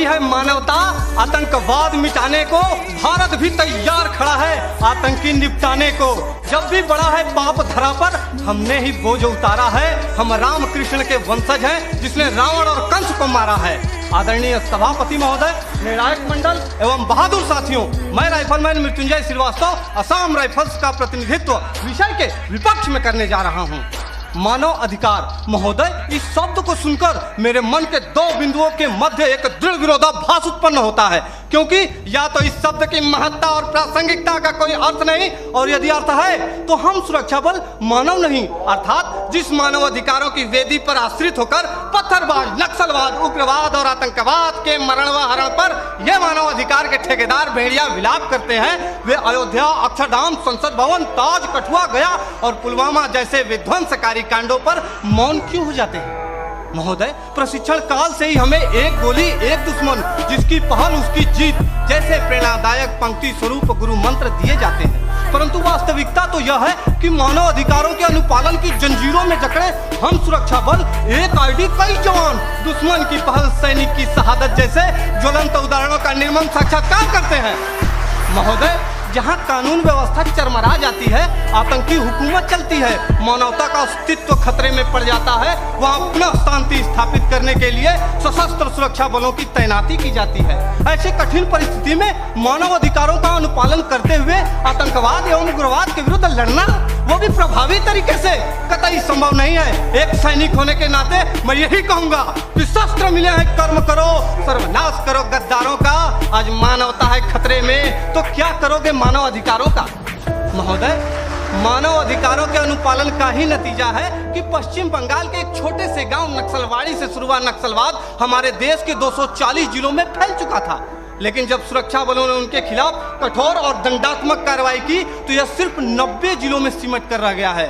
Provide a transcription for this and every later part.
तैयारी है मानवता आतंकवाद मिटाने को। भारत भी तैयार खड़ा है आतंकी निपटाने को। जब भी बड़ा है पाप धरा पर हमने ही बोझ उतारा है। हम राम कृष्ण के वंशज हैं जिसने रावण और कंस को मारा है। आदरणीय सभापति महोदय, निर्णायक मंडल एवं बहादुर साथियों, मैं राइफलमैन मृत्युंजय श्रीवास्तव असम राइफल्स का प्रतिनिधित्व विषय के विपक्ष में करने जा रहा हूँ। मानव अधिकार महोदय, इस शब्द को सुनकर मेरे मन के दो बिंदुओं के मध्य एक दृढ़ विरोधाभास उत्पन्न होता है, क्योंकि या तो इस शब्द की महत्ता और प्रासंगिकता का कोई अर्थ नहीं, और यदि अर्थ है तो हम सुरक्षा बल मानव नहीं, अर्थात जिस मानव अधिकारों की वेदी पर आश्रित होकर पत्थरबाज, नक्सलवाद, उग्रवाद और आतंकवाद के मरण व हरण पर यह मानव अधिकार के ठेकेदार भेड़िया विलाप करते हैं, वे अयोध्या, अक्षरधाम, संसद भवन, ताज, कठुआ, गया और पुलवामा जैसे विध्वंसकारी कांडों पर मौन क्यों हो जाते हैं? महोदय, प्रशिक्षण काल से ही हमें एक गोली एक दुश्मन, जिसकी पहल उसकी जीत जैसे प्रेरणादायक पंक्ति स्वरूप गुरु मंत्र दिए जाते हैं, परंतु वास्तविकता तो यह है कि मानव अधिकारों के अनुपालन की जंजीरों में जकड़े हम सुरक्षा बल एक आईडी कई जवान दुश्मन की पहल, सैनिक की शहादत जैसे ज्वलंत उदाहरणों का निर्मम साक्षात्कार करते हैं। महोदय, जहाँ कानून व्यवस्था चरमरा जाती है, आतंकी हुकूमत चलती है, मानवता का अस्तित्व खतरे में पड़ जाता है, वहाँ पुनः शांति स्थापित करने के लिए सशस्त्र सुरक्षा बलों की तैनाती की जाती है। ऐसे कठिन परिस्थिति में मानव अधिकारों का अनुपालन करते हुए आतंकवाद एवं उग्रवाद के विरुद्ध लड़ना, वो भी प्रभावी तरीके से, कतई संभव नहीं है। एक सैनिक होने के नाते मैं यही कहूँगा कि शस्त्र मिले हैं, कर्म करो, सर्वनाश करो गद्दारों का। आज मानवता है खतरे में, तो क्या करोगे मानव अधिकारों का? महोदय, मानव अधिकारों के अनुपालन का ही नतीजा है कि पश्चिम बंगाल के एक छोटे से गांव नक्सलवाड़ी से शुरू हुआ नक्सलवाद हमारे देश के 240 जिलों में फैल चुका था, लेकिन जब सुरक्षा बलों ने उनके खिलाफ कठोर और दंडात्मक कार्रवाई की तो यह सिर्फ 90 जिलों में सिमट कर रह गया है।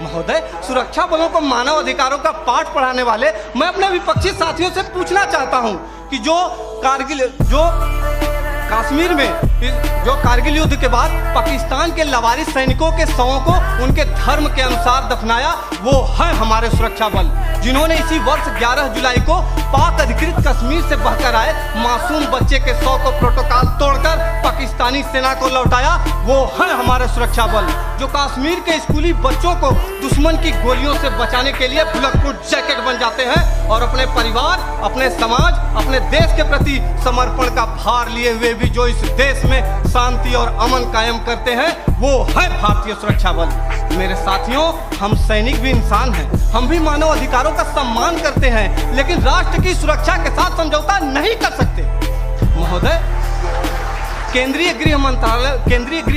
महोदय, सुरक्षा बलों को मानव अधिकारों का पाठ पढ़ाने वाले मैं अपने विपक्षी साथियों से पूछना चाहता हूं कि जो कश्मीर में जो कारगिल युद्ध के बाद पाकिस्तान के लवारिस सैनिकों के शवों को उनके धर्म के अनुसार दफनाया, वो है हमारे सुरक्षा बल, जिन्होंने इसी वर्ष 11 जुलाई को पाक अधिकृत कश्मीर से बहकर आए मासूम बच्चे के शव को प्रोटोकॉल तोड़कर पाकिस्तानी सेना को लौटाया, वो है हमारे सुरक्षा बल, जो कश्मीर के स्कूली बच्चों को दुश्मन की गोलियों से बचाने के लिए बुलेटप्रूफ जैकेट बन जाते हैं और अपने परिवार, अपने समाज, अपने देश के प्रति समर्पण का भार लिए हुए भी जो इस देश में शांति और अमन कायम करते हैं, वो है भारतीय सुरक्षा बल। मेरे साथियों, हम सैनिक भी इंसान हैं, हम भी मानव अधिकारों का सम्मान करते हैं, लेकिन राष्ट्र की सुरक्षा के साथ समझौता नहीं कर सकते। महोदय, केंद्रीय गृह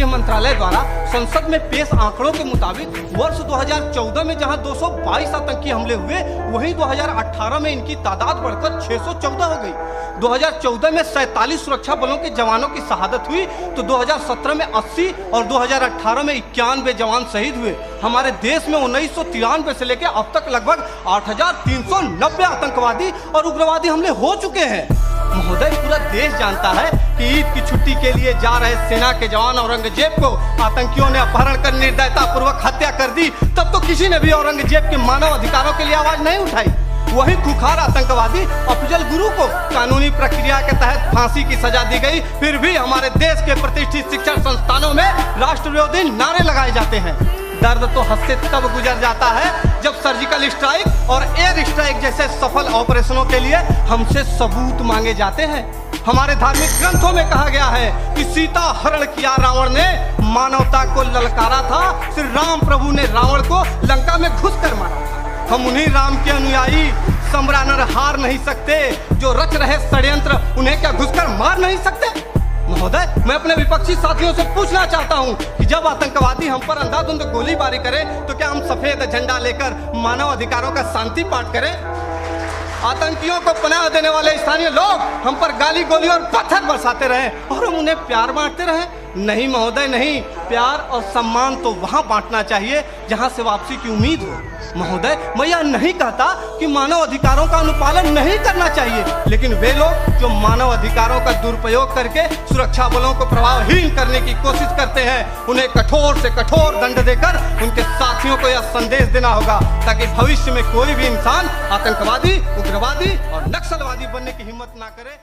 मंत्रालय द्वारा संसद में पेश आंकड़ों के मुताबिक वर्ष 2014 में जहां 222 आतंकी हमले हुए, वहीं 2018 में इनकी तादाद बढ़कर 614 हो गई। 2014 में 47 सुरक्षा बलों के जवानों की शहादत हुई तो 2017 में 80 और 2018 में 91 जवान शहीद हुए। हमारे देश में 1993 से लेकर अब तक लगभग 8390 आतंकवादी और उग्रवादी हमले हो चुके हैं। महोदय, पूरा देश जानता है कि ईद की छुट्टी के लिए जा रहे सेना के जवान औरंगजेब को आतंकियों ने अपहरण कर निर्दयता पूर्वक हत्या कर दी, तब तो किसी ने भी औरंगजेब के मानव अधिकारों के लिए आवाज नहीं उठाई। वही खुखार आतंकवादी अफजल गुरु को कानूनी प्रक्रिया के तहत फांसी की सजा दी गई, फिर भी हमारे देश के प्रतिष्ठित शिक्षण संस्थानों में राष्ट्र विरोधी नारे लगाए जाते हैं। दर्द तो हद से तब गुजर जाता है जब सर्जिकल स्ट्राइक और एयर स्ट्राइक जैसे सफल ऑपरेशनों के लिए हमसे सबूत मांगे जाते हैं। हमारे धार्मिक ग्रंथों में कहा गया है कि सीता हरण किया रावण ने, मानवता को ललकारा था, श्री राम प्रभु ने रावण को लंका में घुसकर मारा था। हम उन्हीं राम के अनुयायी सम्रानर हार नहीं सकते, जो रच रहे षड्यंत्र उन्हें क्या घुसकर मार नहीं सकते? महोदय, मैं अपने विपक्षी साथियों से पूछना चाहता हूं कि जब आतंकवादी हम पर अंधाधुंध गोलीबारी करें तो क्या हम सफेद झंडा लेकर मानव अधिकारों का शांति पाठ करें? आतंकियों को पनाह देने वाले स्थानीय लोग हम पर गाली गोली और पत्थर बरसाते रहे और हम उन्हें प्यार बांटते रहे? नहीं महोदय, नहीं। प्यार और सम्मान तो वहां बांटना चाहिए जहां से वापसी की उम्मीद हो। महोदय, मैं यह नहीं कहता कि मानव अधिकारों का अनुपालन नहीं करना चाहिए, लेकिन वे लोग जो मानव अधिकारों का दुरुपयोग करके सुरक्षा बलों को प्रभावहीन करने की कोशिश करते हैं, उन्हें कठोर से कठोर दंड देकर उनके साथियों को यह संदेश देना होगा ताकि भविष्य में कोई भी इंसान आतंकवादी, उग्रवादी और नक्सलवादी बनने की हिम्मत ना करे।